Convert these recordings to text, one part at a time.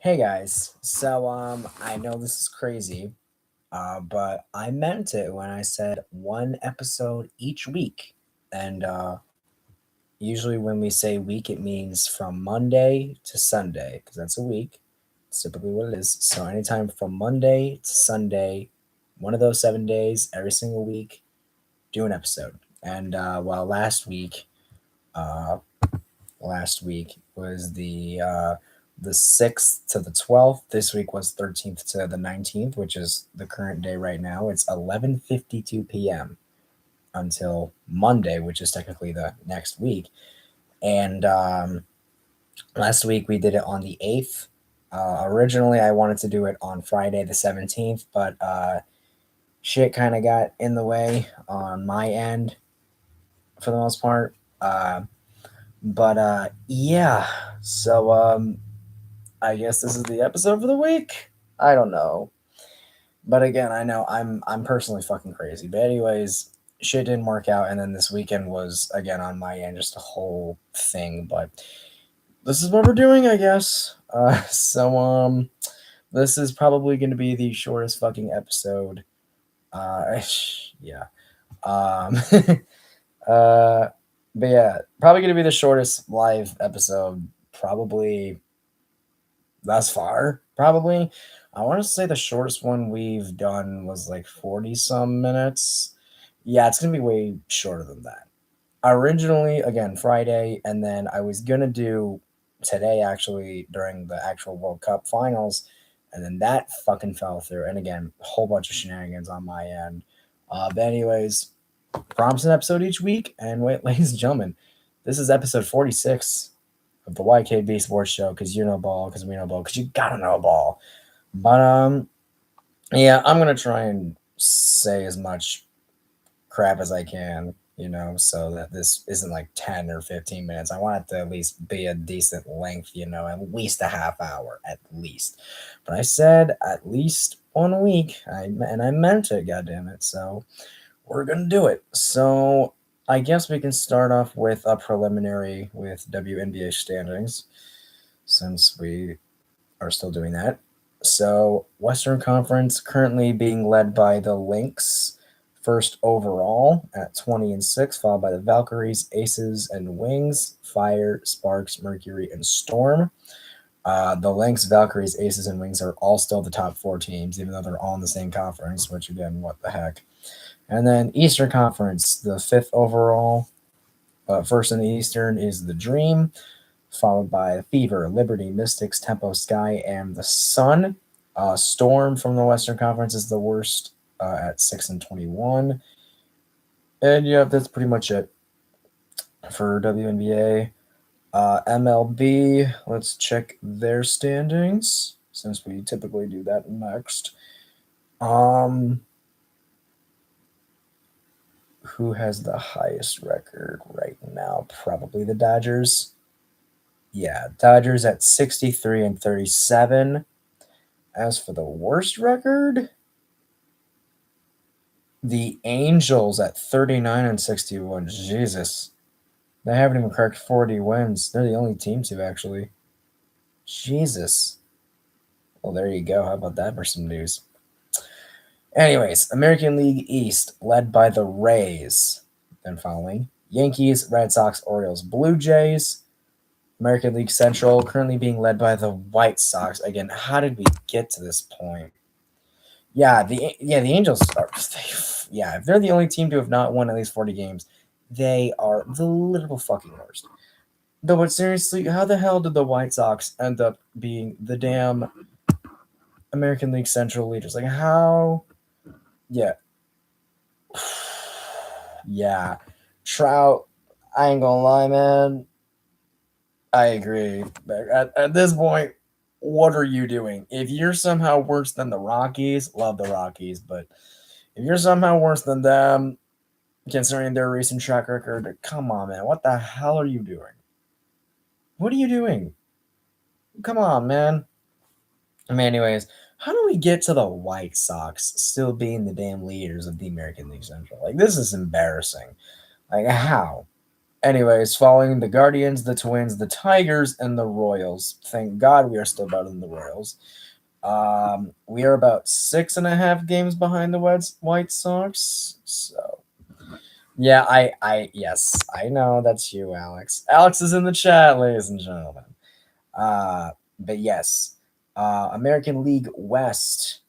Hey guys, I know this is crazy, but I meant it when I said one episode each week. And usually when we say week, it means from Monday to Sunday, because that's a week. It's typically what it is. So anytime from Monday to Sunday, one of those 7 days, every single week, do an episode. And uh, last week was the 6th to the 12th. This week was 13th to the 19th, which is the current day right now. It's 11:52 p.m. until Monday, which is technically the next week. And last week we did it on the 8th. Originally, I wanted to do it on Friday the 17th, but shit kind of got in the way on my end for the most part. But yeah, so I guess this is the episode for the week. I don't know. But again, I know I'm personally fucking crazy. But anyways, shit didn't work out, and then this weekend was again on my end just a whole thing. But this is what we're doing, I guess. This is probably going to be the shortest fucking episode. Yeah. Um, uh, but yeah, probably going to be the shortest live episode. Probably thus far, probably. I want to say the shortest one we've done was like 40 some minutes. Yeah, it's going to be way shorter than that. Originally, again, Friday, and then I was going to do today actually during the actual World Cup finals, and then that fucking fell through. And again, a whole bunch of shenanigans on my end. But, anyways, promise an episode each week. And wait, ladies and gentlemen, this is episode 46 of the YKB Sports Show because you know ball, because we know ball, because you gotta know ball. But yeah, I'm gonna try and say as much crap as I can, so that this isn't like 10 or 15 minutes. I want it to at least be a decent length, at least a half hour, at least. But I said at least 1 week, and I meant it, goddammit. So we're gonna do it. So I guess we can start off with a preliminary with WNBA standings, since we are still doing that. So, Western Conference currently being led by the Lynx, first overall at 20-6, followed by the Valkyries, Aces, and Wings, Fire, Sparks, Mercury, and Storm. The Lynx, Valkyries, Aces, and Wings are all still the top four teams, even though they're all in the same conference, which again, what the heck. And then Eastern Conference, the fifth overall, first in the Eastern is the Dream, followed by Fever, Liberty, Mystics, Tempo, Sky, and the Sun. Storm from the Western Conference is the worst at 6-21. And yeah, that's pretty much it for WNBA. MLB, let's check their standings since we typically do that next. Who has the highest record right now? Probably the Dodgers. Yeah, Dodgers at 63-37. As for the worst record, the Angels at 39-61. Jesus. They haven't even cracked 40 wins. They're the only team to, actually. Jesus. Well, there you go. How about that for some news? Anyways, American League East, led by the Rays. Then following Yankees, Red Sox, Orioles, Blue Jays. American League Central, currently being led by the White Sox. Again, how did we get to this point? Yeah, the Angels are. If they're the only team to have not won at least 40 games, they are the literal fucking worst. No, but seriously, how the hell did the White Sox end up being the damn American League Central leaders? Like, how? Yeah. Yeah. Trout, I ain't gonna lie, man. I agree. At this point, what are you doing? If you're somehow worse than the Rockies, love the Rockies, but if you're somehow worse than them, considering their recent track record, come on, man. What the hell are you doing? What are you doing? Come on, man. Anyways, how do we get to the White Sox still being the damn leaders of the American League Central? Like, this is embarrassing. Like, how? Anyways, following the Guardians, the Twins, the Tigers, and the Royals. Thank God we are still better than the Royals. We are about 6.5 games behind the White Sox. So yeah, yes, I know that's you, Alex. Alex is in the chat, ladies and gentlemen. But yes, American League West,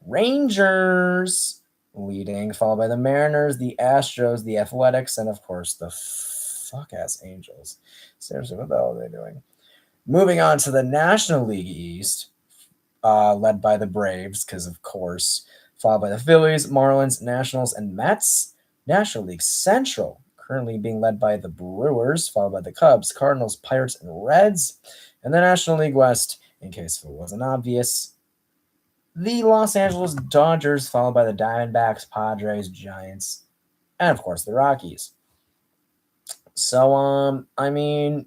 Rangers leading, followed by the Mariners, the Astros, the Athletics, and of course the fuck ass Angels. Seriously, what the hell are they doing? Moving on to the National League East, led by the Braves, because of course, followed by the Phillies, Marlins, Nationals, and Mets. National League Central, currently being led by the Brewers, followed by the Cubs, Cardinals, Pirates, and Reds. And the National League West, in case it wasn't obvious, the Los Angeles Dodgers, followed by the Diamondbacks, Padres, Giants, and of course the Rockies. So, I mean,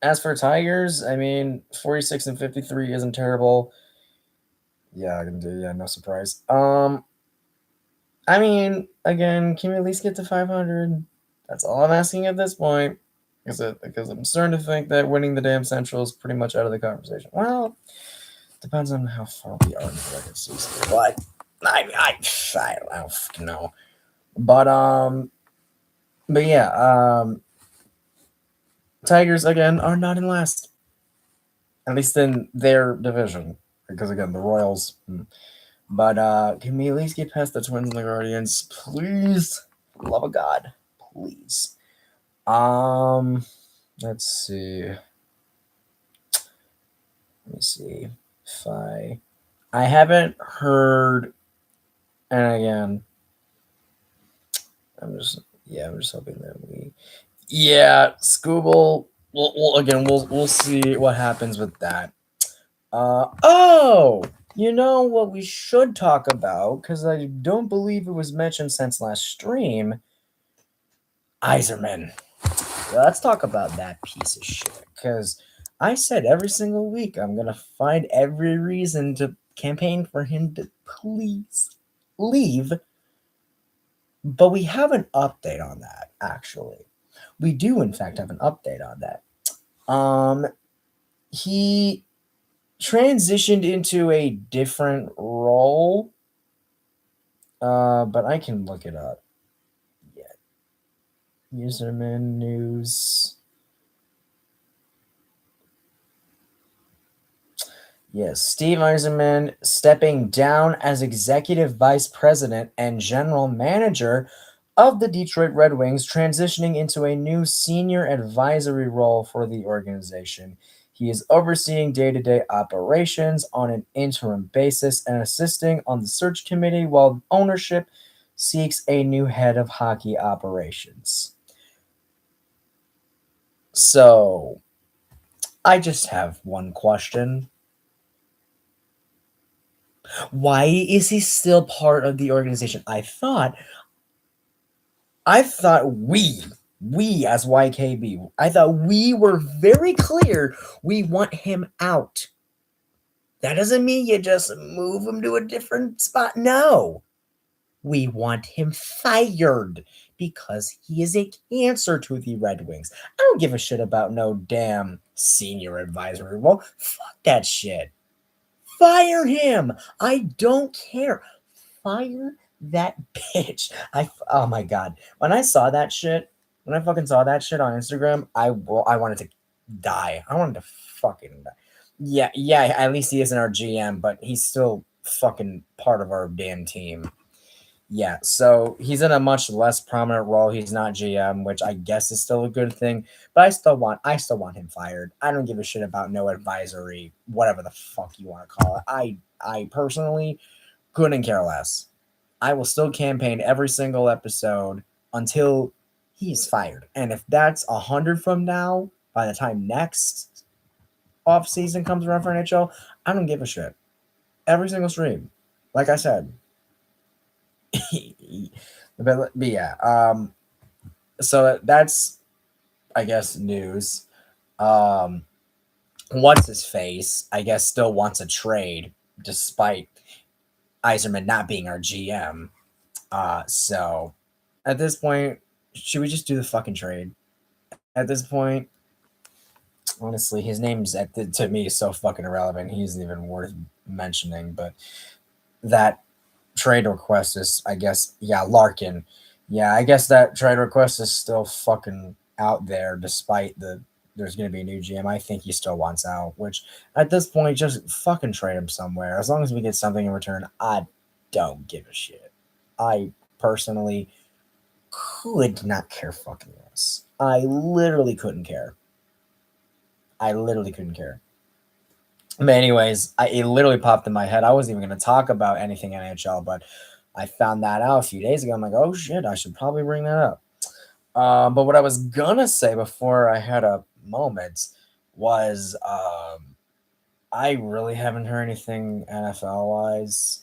as for Tigers, I mean, 46 and 53 isn't terrible. Yeah, I can do. Yeah, no surprise. I mean, again, can we at least get to 500? That's all I'm asking at this point. Because I'm starting to think that winning the damn Central is pretty much out of the conversation. Well, depends on how far we are in the regular season. But I don't fucking know. But yeah, Tigers again are not in last, at least in their division. Because again, the Royals. But can we at least get past the Twins and the Guardians, please? Love of God, please. Let's see. Let me see if I haven't heard, and again, I'm just hoping that Scooble. We'll see what happens with that. Oh, you know what we should talk about, because I don't believe it was mentioned since last stream. Iserman. Let's talk about that piece of shit, because I said every single week I'm going to find every reason to campaign for him to please leave. But we have an update on that, actually. We do, in fact, have an update on that. He transitioned into a different role, but I can look it up. Yeah. Userman news. Yes, Steve Yzerman stepping down as executive vice president and general manager of the Detroit Red Wings, transitioning into a new senior advisory role for the organization. He is overseeing day-to-day operations on an interim basis and assisting on the search committee while ownership seeks a new head of hockey operations. So, I just have one question. Why is he still part of the organization? I thought we as YKB, I thought we were very clear we want him out. That doesn't mean you just move him to a different spot. No. We want him fired because he is a cancer to the Red Wings. I don't give a shit about no damn senior advisory role. Fuck that shit. Fire him. I don't care. Fire that bitch. Oh my god. When I saw that shit, when I fucking saw that shit on Instagram, I wanted to die. I wanted to fucking die. Yeah, at least he isn't our GM, but he's still fucking part of our damn team. Yeah, so he's in a much less prominent role. He's not GM, which I guess is still a good thing. But I still want him fired. I don't give a shit about no advisory, whatever the fuck you want to call it. I personally couldn't care less. I will still campaign every single episode until he's fired. And if that's 100 from now, by the time next off season comes around for NHL, I don't give a shit. Every single stream, like I said. but yeah, so that's, I guess, news. What's his face? I guess still wants a trade despite Yzerman not being our GM. So at this point, should we just do the fucking trade? at this point, honestly, his name's to me so fucking irrelevant. He isn't even worth mentioning. But that trade request is, I guess, yeah, Larkin. Yeah, I guess that trade request is still fucking out there, despite there's going to be a new GM. I think he still wants out, which at this point, just fucking trade him somewhere. As long as we get something in return, I don't give a shit. I personally could not care fucking less. I literally couldn't care. I literally couldn't care. But anyways, it literally popped in my head. I wasn't even going to talk about anything NHL, but I found that out a few days ago. I'm like, oh shit, I should probably bring that up. But what I was gonna say before I had a moment was I really haven't heard anything NFL wise.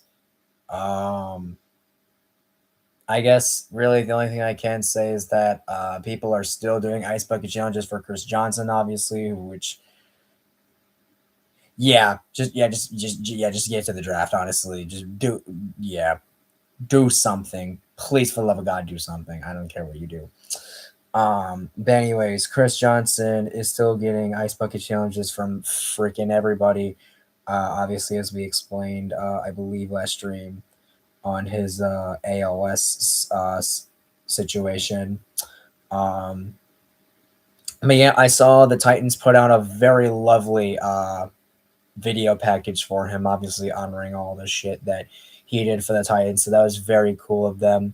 I guess really the only thing I can say is that people are still doing ice bucket challenges for Chris Johnson, obviously, which just get to the draft. Honestly, just do something. Please, for the love of God, do something. I don't care what you do. But anyways, Chris Johnson is still getting ice bucket challenges from freaking everybody. Obviously, as we explained, I believe last stream on his ALS situation. Um, but yeah, I saw the Titans put out a very lovely video package for him, obviously honoring all the shit that he did for the Titans. So that was very cool of them.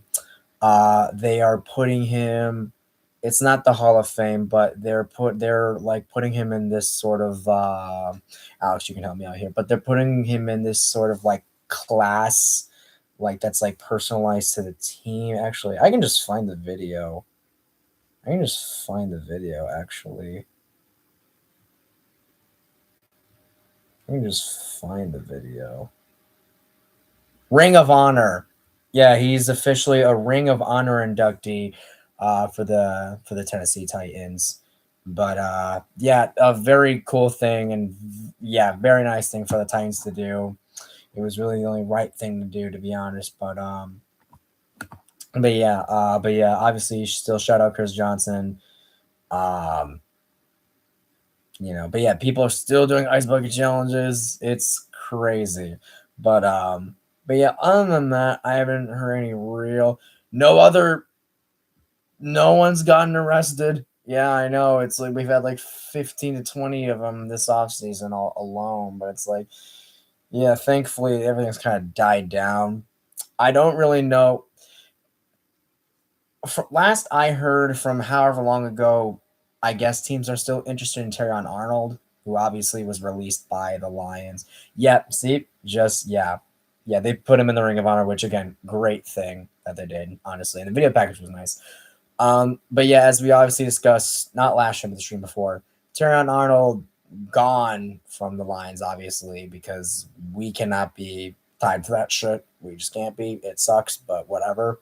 They are putting him. It's not the Hall of Fame, but they're like putting him in this sort of Alex, you can help me out here, but they're putting him in this sort of like class, like that's like personalized to the team. Actually, I can just find the video. I can just find the video. Actually, I can just find the video. Ring of Honor. Yeah, he's officially a Ring of Honor inductee for the Tennessee Titans. But yeah, a very cool thing, and yeah, very nice thing for the Titans to do. It was really the only right thing to do, to be honest. But yeah, obviously, still shout out Chris Johnson. Um, but yeah, people are still doing ice bucket challenges. It's crazy. But um, but yeah, other than that, I haven't heard any real. No other. No one's gotten arrested. Yeah, I know. It's like we've had like 15 to 20 of them this offseason all alone. But it's like, yeah, thankfully everything's kind of died down. I don't really know. Last I heard from however long ago, I guess teams are still interested in Terrion Arnold, who obviously was released by the Lions. Yep, see, yeah, they put him in the Ring of Honor, which again, great thing that they did, honestly. And the video package was nice. But yeah, as we obviously discussed, not last stream, but the stream before, Terrion Arnold gone from the Lions, obviously, because we cannot be tied to that shit. We just can't be. It sucks, but whatever.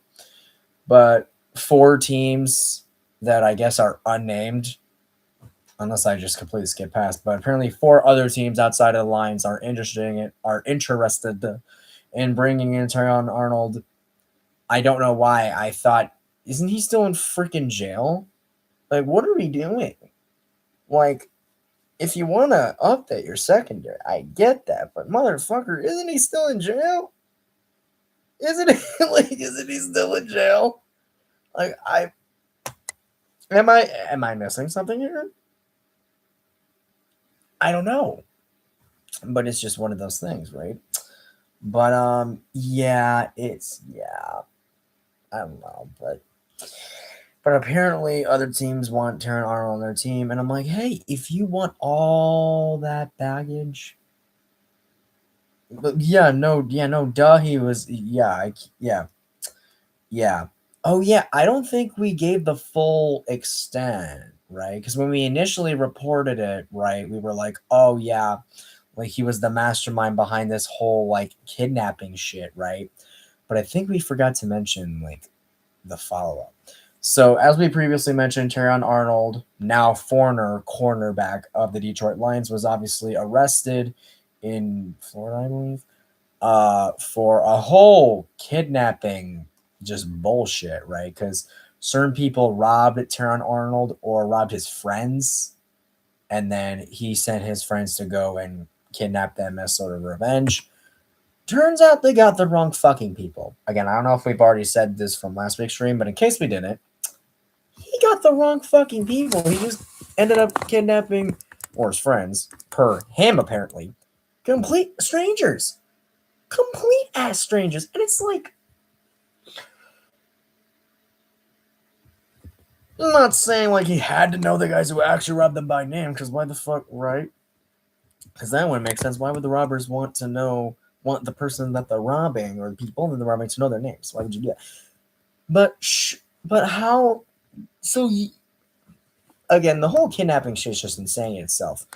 But 4 teams that I guess are unnamed, unless I just completely skip past, but apparently 4 other teams outside of the Lions are interested in bringing in Terrion Arnold. I don't know why. I thought, isn't he still in freaking jail? Like, what are we doing? Like, if you want to update your secondary, I get that, but motherfucker, isn't he still in jail? Isn't he isn't he still in jail? Like, am I missing something here? I don't know. But it's just one of those things, right? But yeah, I don't know, but apparently other teams want Terrion Arnold on their team, and I'm like, hey, if you want all that baggage, but no, duh, he was, yeah. Oh yeah, I don't think we gave the full extent, right? Because when we initially reported it, right, we were like, oh yeah, like he was the mastermind behind this whole like kidnapping shit, right? But I think we forgot to mention like the follow up. So, as we previously mentioned, Terrion Arnold, now foreigner cornerback of the Detroit Lions, was obviously arrested in Florida, I believe, for a whole kidnapping, just bullshit, right? Because certain people robbed Taron Arnold or robbed his friends, and then he sent his friends to go and kidnap them as sort of revenge. Turns out they got the wrong fucking people. Again, I don't know if we've already said this from last week's stream, but in case we didn't, he got the wrong fucking people. He just ended up kidnapping, or his friends, per him apparently, complete strangers. Complete ass strangers. And it's like, I'm not saying like he had to know the guys who actually robbed them by name, because why the fuck, right? Because that wouldn't make sense. Why would the robbers want the person that they're robbing or the people that they're robbing to know their names? Why would you do that? But how? So again, the whole kidnapping shit is just insane in itself.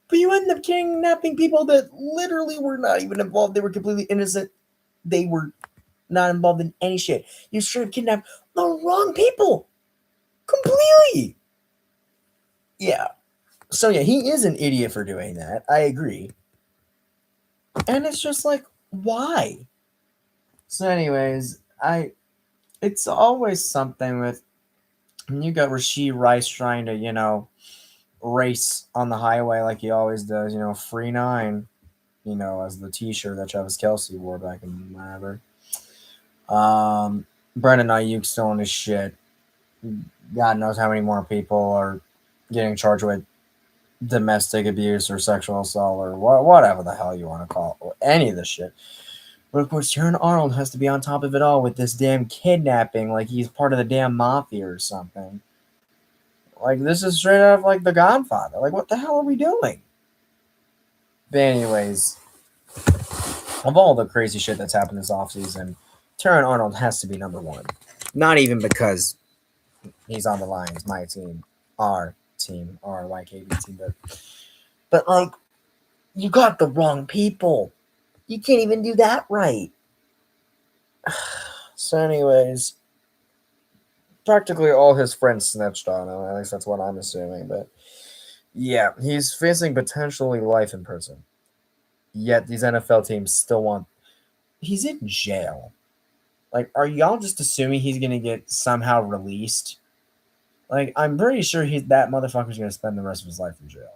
But you end up kidnapping people that literally were not even involved. They were completely innocent. They were not involved in any shit. You straight up kidnapped the wrong people. Completely. Yeah. So yeah, he is an idiot for doing that. I agree. And it's just like, why? So anyways, it's always something with, you got Rashid Rice trying to, race on the highway like he always does, free 9, as the t-shirt that Travis Kelce wore back in whatever. Brandon Ayuk still on his shit. God knows how many more people are getting charged with domestic abuse or sexual assault or whatever the hell you want to call it, or any of this shit. But of course, Taron Arnold has to be on top of it all with this damn kidnapping, like he's part of the damn mafia or something. Like, this is straight out of, like, The Godfather. Like, what the hell are we doing? But anyways, of all the crazy shit that's happened this offseason, Taron Arnold has to be number one. Not even because he's on the Lions, my team, our YKB team. But like, you got the wrong people. You can't even do that right. So anyways, practically all his friends snitched on him. At least that's what I'm assuming. But yeah, he's facing potentially life in prison. Yet these NFL teams still want. He's in jail. Like, are y'all just assuming he's gonna get somehow released? Like, I'm pretty sure that motherfucker's gonna spend the rest of his life in jail.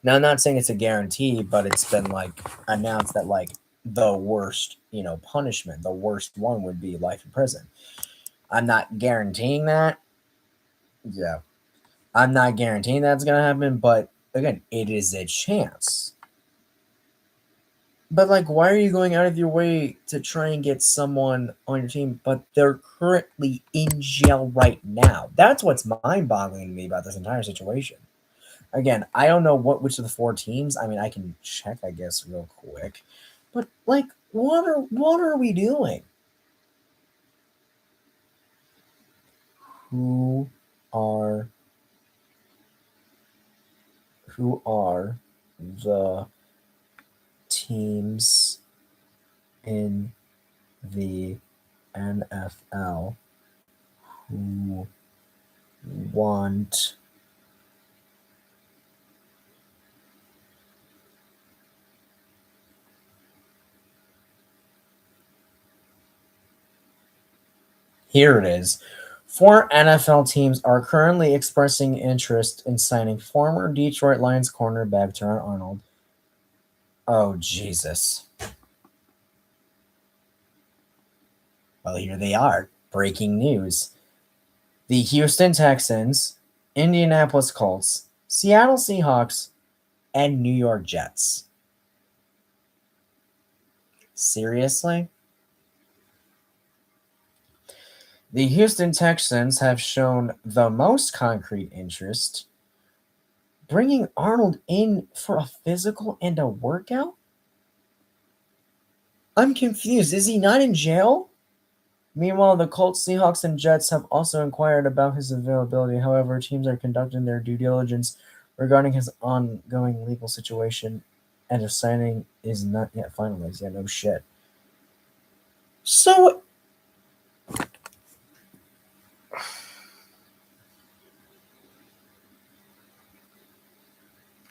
Now, I'm not saying it's a guarantee, but it's been like announced that like the worst, punishment, the worst one would be life in prison. I'm not guaranteeing that. Yeah. I'm not guaranteeing that's going to happen, but again, it is a chance. But like, why are you going out of your way to try and get someone on your team, but they're currently in jail right now? That's what's mind-boggling to me about this entire situation. Again, I don't know which of the 4 teams. I mean, I can check, I guess, real quick. But like, what are we doing? Who are the teams in the NFL who want Here it is. 4 NFL teams are currently expressing interest in signing former Detroit Lions cornerback Taron Arnold. Oh, Jesus. Well, here they are. Breaking news. The Houston Texans, Indianapolis Colts, Seattle Seahawks, and New York Jets. Seriously? The Houston Texans have shown the most concrete interest, bringing Arnold in for a physical and a workout? I'm confused. Is he not in jail? Meanwhile, the Colts, Seahawks, and Jets have also inquired about his availability. However, teams are conducting their due diligence regarding his ongoing legal situation, and his signing is not yet finalized. Yeah, no shit. So,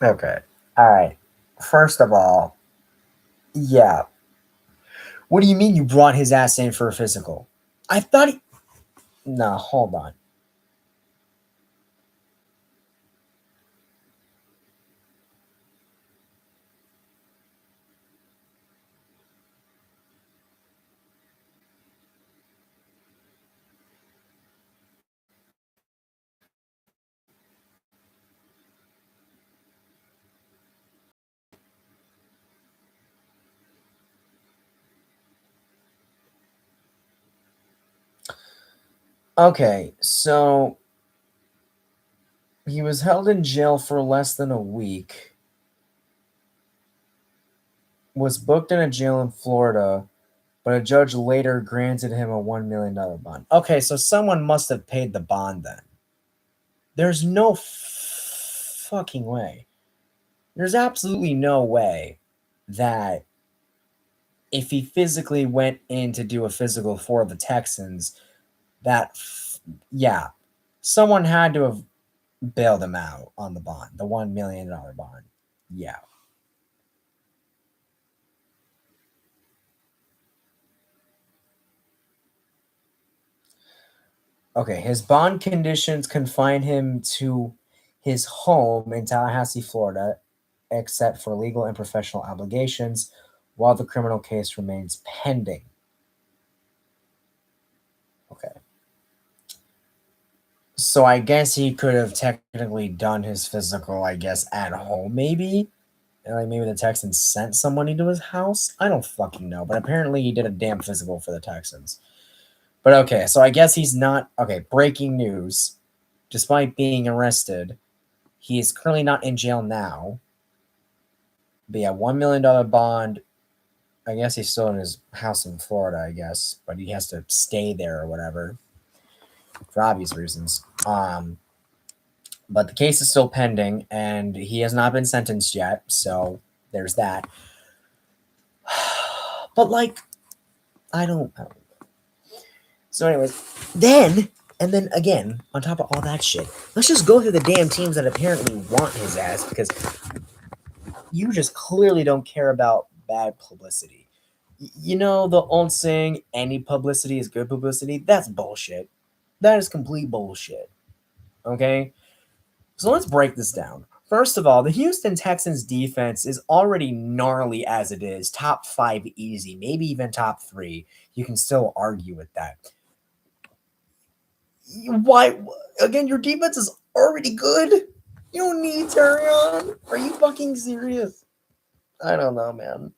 okay. All right. First of all, yeah. What do you mean you brought his ass in for a physical? I thought No, hold on. Okay, so he was held in jail for less than a week, was booked in a jail in Florida, but a judge later granted him a $1 million bond. Okay, so someone must have paid the bond then. There's no fucking way. There's absolutely no way that if he physically went in to do a physical for the Texans, yeah, someone had to have bailed him out on the bond, the $1 million bond. Yeah. Okay, his bond conditions confine him to his home in Tallahassee, Florida, except for legal and professional obligations, while the criminal case remains pending. Okay. So I guess he could have technically done his physical, I guess, at home, maybe. And like maybe the Texans sent somebody to his house. I don't fucking know, but apparently he did a damn physical for the Texans. But okay, so I guess he's not okay. Breaking news: despite being arrested, he is currently not in jail now. But yeah, $1 million bond. I guess he's still in his house in Florida, I guess, but he has to stay there or whatever for obvious reasons. But the case is still pending, and he has not been sentenced yet. So there's that. But like, I don't. So, anyways, and then again, on top of all that shit, let's just go through the damn teams that apparently want his ass because you just clearly don't care about bad publicity. You know the old saying, any publicity is good publicity? That's bullshit. That is complete bullshit. Okay? So let's break this down. First of all, the Houston Texans defense is already gnarly as it is. Top 5 easy, maybe even top 3. You can still argue with that. Why? Again, your defense is already good. You don't need Tarion. Are you fucking serious? I don't know, man.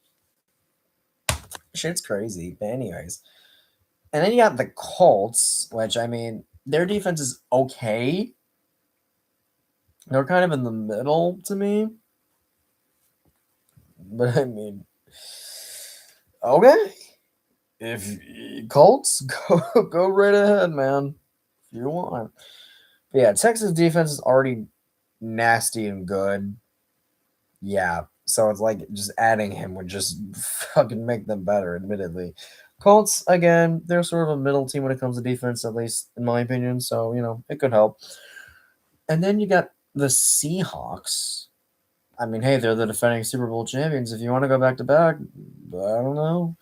Shit's crazy. But anyways, and then you got the Colts, which I mean, their defense is okay. They're kind of in the middle to me. But I mean, okay. If Colts go right ahead, man. If you want. But yeah, Texas defense is already nasty and good. Yeah. So it's like just adding him would just fucking make them better, admittedly. Colts, again, they're sort of a middle team when it comes to defense, at least in my opinion. So, it could help. And then you got the Seahawks. I mean, hey, they're the defending Super Bowl champions. If you want to go back to back, I don't know.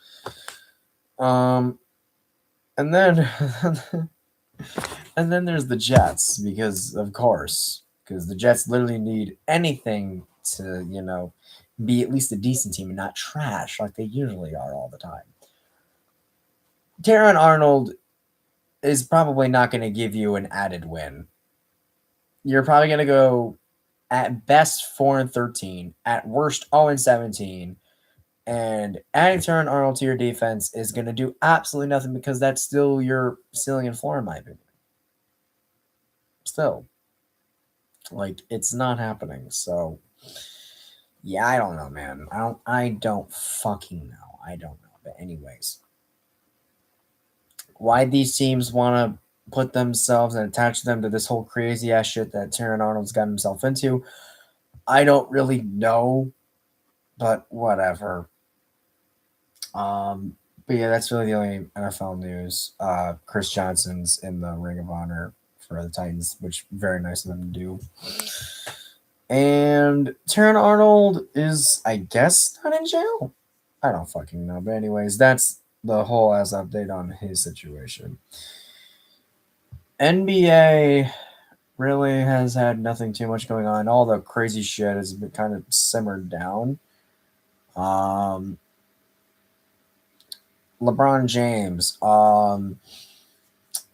And then and then there's the Jets, because of course, because the Jets literally need anything to, be at least a decent team and not trash like they usually are all the time. Taron Arnold is probably not going to give you an added win. You're probably going to go at best 4-13, at worst 0-17, and adding Taron Arnold to your defense is going to do absolutely nothing because that's still your ceiling and floor, in my opinion. Still, like, it's not happening. So, yeah, I don't know, man. I don't fucking know. I don't know. But anyways, why these teams want to put themselves and attach them to this whole crazy ass shit that Taron Arnold's got himself into, I don't really know, but whatever. But yeah, that's really the only NFL news. Chris Johnson's in the Ring of Honor for the Titans, which very nice of them to do. And Taron Arnold is, I guess, not in jail. I don't fucking know. But anyways, that's the whole ass update on his situation. NBA really has had nothing too much going on. All the crazy shit has been kind of simmered down. LeBron James.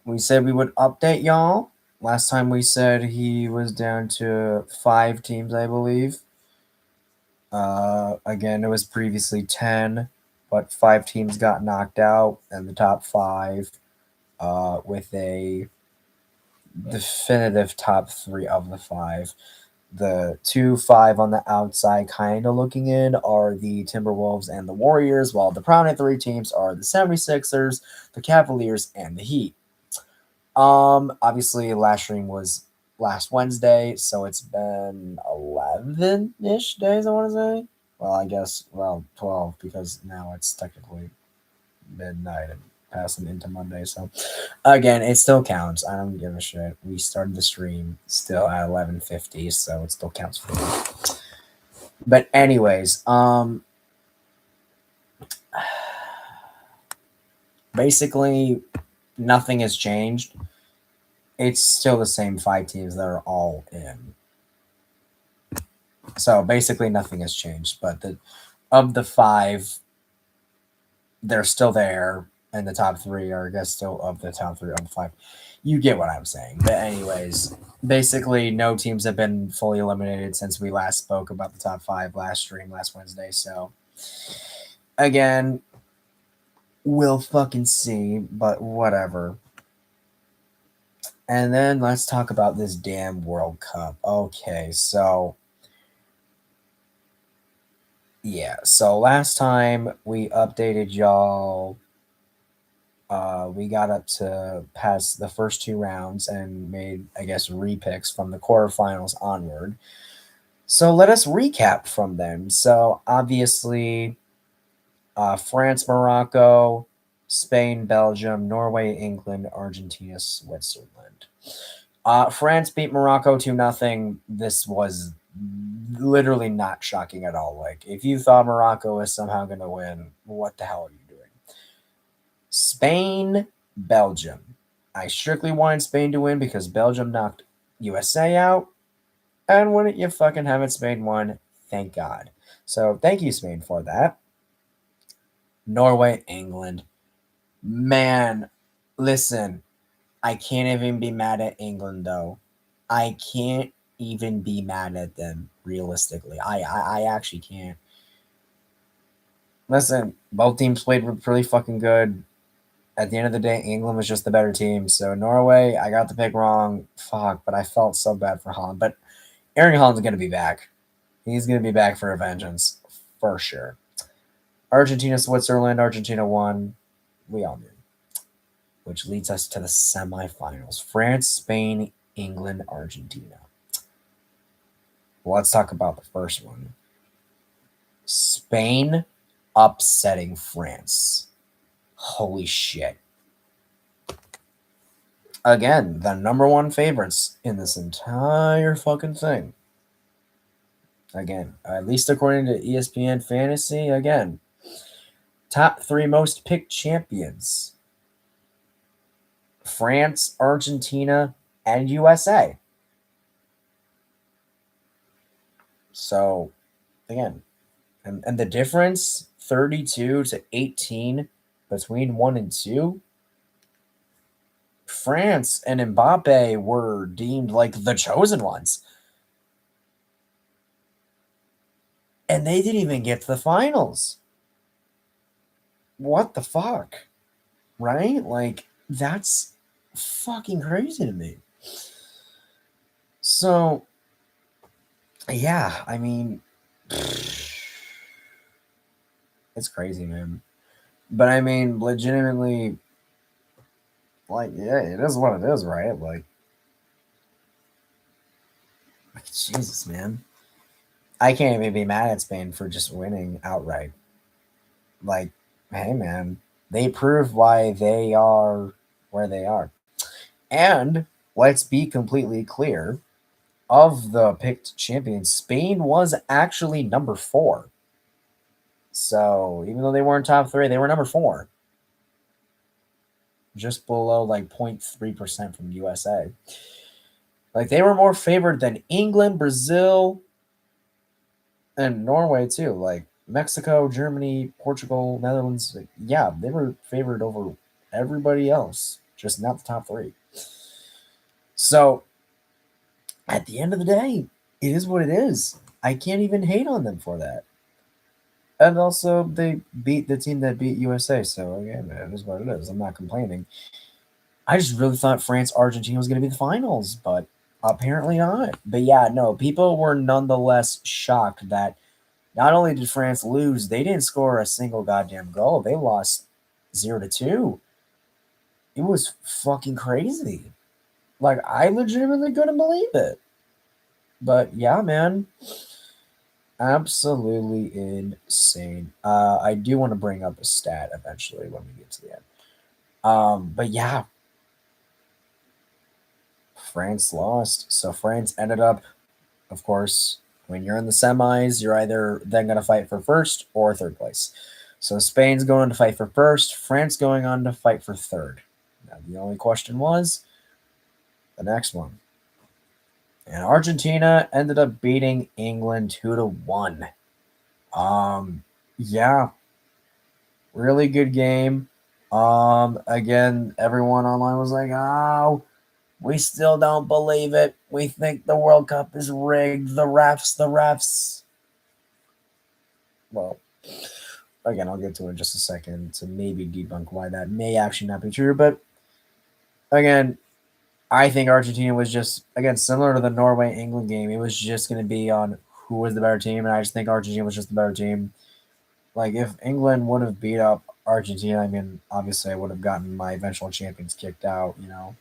We said we would update y'all. Last time we said he was down to 5 teams, I believe. Again, it was previously 10, but 5 teams got knocked out, and the top 5 with a definitive top 3 of the 5. The 2-5 on the outside, kind of looking in, are the Timberwolves and the Warriors, while the prominent 3 teams are the 76ers, the Cavaliers, and the Heat. Obviously, last stream was last Wednesday, so it's been 11-ish days, I want to say. Well, I guess, 12, because now it's technically midnight and passing into Monday. So, again, it still counts. I don't give a shit. We started the stream still at 11:50, so it still counts for me. But anyways, basically, nothing has changed. It's still the same 5 teams that are all in. So basically nothing has changed, but of the 5, they're still there, and the top 3 are, I guess, still of the top 3 of the 5. You get what I'm saying. But anyways, basically no teams have been fully eliminated since we last spoke about the top 5 last stream last Wednesday. So again, we'll fucking see, but whatever. And then let's talk about this damn World Cup. Okay, so yeah, so last time we updated y'all, we got up to past the first 2 rounds and made, I guess, repicks from the quarterfinals onward. So let us recap from them. So obviously, France, Morocco, Spain, Belgium, Norway, England, Argentina, Switzerland. France beat Morocco 2-0. This was literally not shocking at all. Like, if you thought Morocco was somehow going to win, what the hell are you doing? Spain, Belgium. I strictly wanted Spain to win because Belgium knocked USA out. And wouldn't you fucking have it, Spain won? Thank God. So thank you, Spain, for that. Norway, England. Man, listen, I can't even be mad at England, though. I can't even be mad at them, realistically. I actually can't. Listen, both teams played really fucking good. At the end of the day, England was just the better team. So Norway, I got the pick wrong. Fuck, but I felt so bad for Holland. But Erling Haaland's going to be back. He's going to be back for a vengeance, for sure. Argentina, Switzerland. Argentina won. We all knew. Which leads us to the semifinals. France, Spain, England, Argentina. Well, let's talk about the first one. Spain upsetting France. Holy shit. Again, the number 1 favorites in this entire fucking thing. Again, at least according to ESPN Fantasy, again, top 3 most picked champions. France, Argentina, and USA. So, again, and the difference, 32-18 between 1 and 2. France and Mbappe were deemed like the chosen ones. And they didn't even get to the finals. What the fuck? Right? Like, that's fucking crazy to me. So, yeah, I mean, it's crazy, man. But I mean, legitimately, like, yeah, it is what it is, right? Like Jesus, man. I can't even be mad at Spain for just winning outright. Like, hey, man, they proved why they are where they are. And let's be completely clear, of the picked champions, Spain was actually number 4. So even though they weren't top 3, they were number 4. just below like 0.3% from USA. Like they were more favored than England, Brazil, and Norway too. Like Mexico, Germany, Portugal, Netherlands. Like, yeah, they were favored over everybody else, just not the top three. So at the end of the day, it is what it is. I can't even hate on them for that. And also, they beat the team that beat USA. So again, it is what it is. I'm not complaining. I just really thought France Argentina was going to be the finals, but apparently not. But yeah, no, people were nonetheless shocked that not only did France lose, they didn't score a single goddamn goal. They lost 0-2. It was fucking crazy. Like I legitimately couldn't believe it. But yeah, man, absolutely insane. I do want to bring up a stat eventually when we get to the end. But yeah, France lost. So France ended up, of course, when you're in the semis, you're either then going to fight for first or third place. So Spain's going to fight for first, France going on to fight for third. Now, the only question was the next one. And Argentina ended up beating England 2-1. Yeah, really good game. Again, everyone online was like, "Oh, we still don't believe it. We think the World Cup is rigged. The refs, the refs." Well, again, I'll get to it in just a second to maybe debunk why that may actually not be true. But again, I think Argentina was just, again, similar to the Norway England game. It was just going to be on who was the better team. And I just think Argentina was just the better team. Like, if England would have beat up Argentina, I mean, obviously I would have gotten my eventual champions kicked out, you know.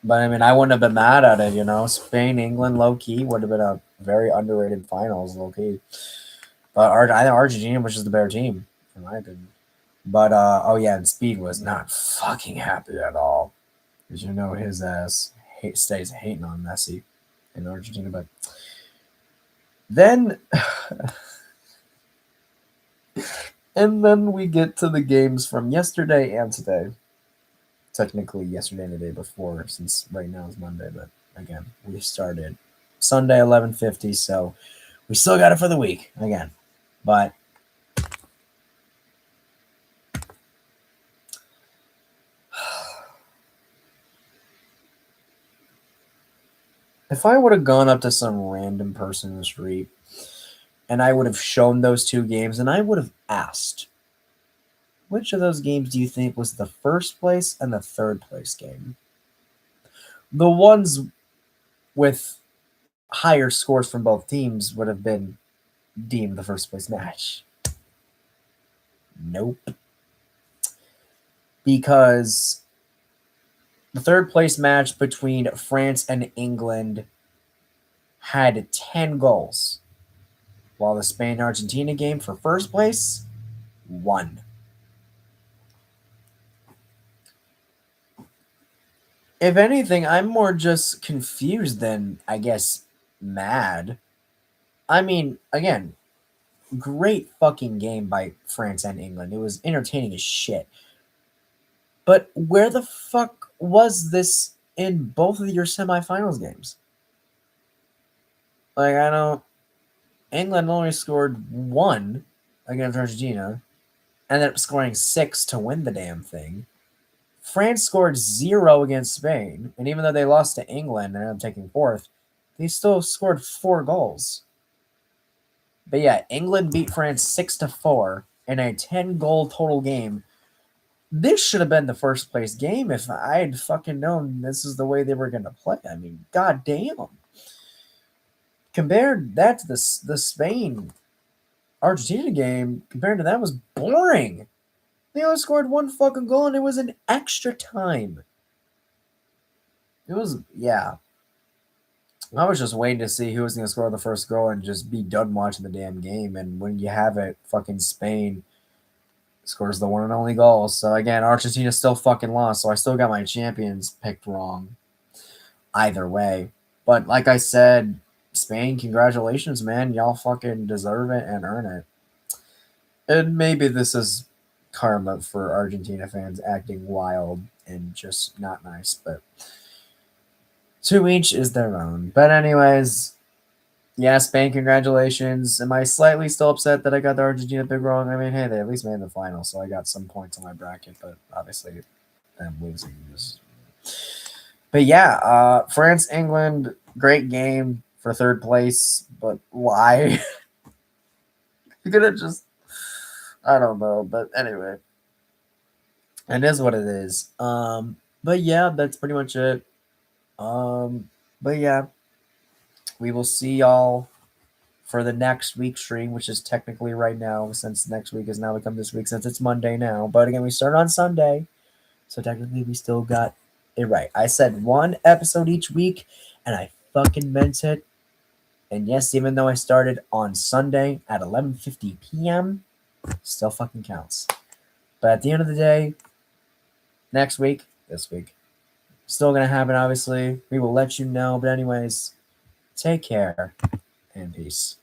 But I mean, I wouldn't have been mad at it, you know. Spain, England, low key would have been a very underrated finals, low key. But I think Argentina was just the better team, in my opinion. But oh yeah, and Speed was not fucking happy at all, because you know his ass stays hating on Messi in Argentina. But then, and then we get to the games from yesterday and today. Technically, yesterday and the day before, since right now is Monday. But again, we started Sunday 11:50, so we still got it for the week again. But if I would have gone up to some random person in the street and I would have shown those two games and I would have asked, which of those games do you think was the first place and the third place game? The ones with higher scores from both teams would have been deemed the first place match. Nope. Because the third place match between France and England had 10 goals, while the Spain Argentina game for first place, 1. If anything, I'm more just confused than, I guess, mad. I mean, again, great fucking game by France and England. It was entertaining as shit. But where the fuck was this in both of your semifinals games? Like, I don't. England only scored 1 against Argentina, ended up scoring 6 to win the damn thing. France scored 0 against Spain, and even though they lost to England and ended up taking 4th, they still scored 4 goals. But yeah, England beat France 6-4 in a 10-goal total game. This should have been the first place game if I had fucking known this is the way they were going to play. I mean, goddamn. Compared that to the Spain Argentina game, compared to that was boring. They only scored 1 fucking goal and it was in extra time. It was, yeah. I was just waiting to see who was going to score the first goal and just be done watching the damn game. And when you have it, fucking Spain scores the one and only goal. So again, Argentina still fucking lost. So I still got my champions picked wrong. Either way. But like I said, Spain, congratulations, man. Y'all fucking deserve it and earn it. And maybe this is karma for Argentina fans acting wild and just not nice. But to each is their own. But anyways, yeah, Spain, congratulations. Am I slightly still upset that I got the Argentina pick wrong? I mean, hey, they at least made the final, so I got some points on my bracket, but obviously them losing is. But yeah, France, England, great game for third place, but why? You could have just, I don't know, but anyway, it is what it is. But yeah, that's pretty much it. But yeah, we will see y'all for the next week stream, which is technically right now, since next week has now become this week, since it's Monday now. But again, we start on Sunday, so technically we still got it right. I said one episode each week, and I fucking meant it. And yes, even though I started on Sunday at 11:50 p.m., still fucking counts. But at the end of the day, next week, this week, still gonna happen. Obviously, we will let you know. But anyways, take care and peace.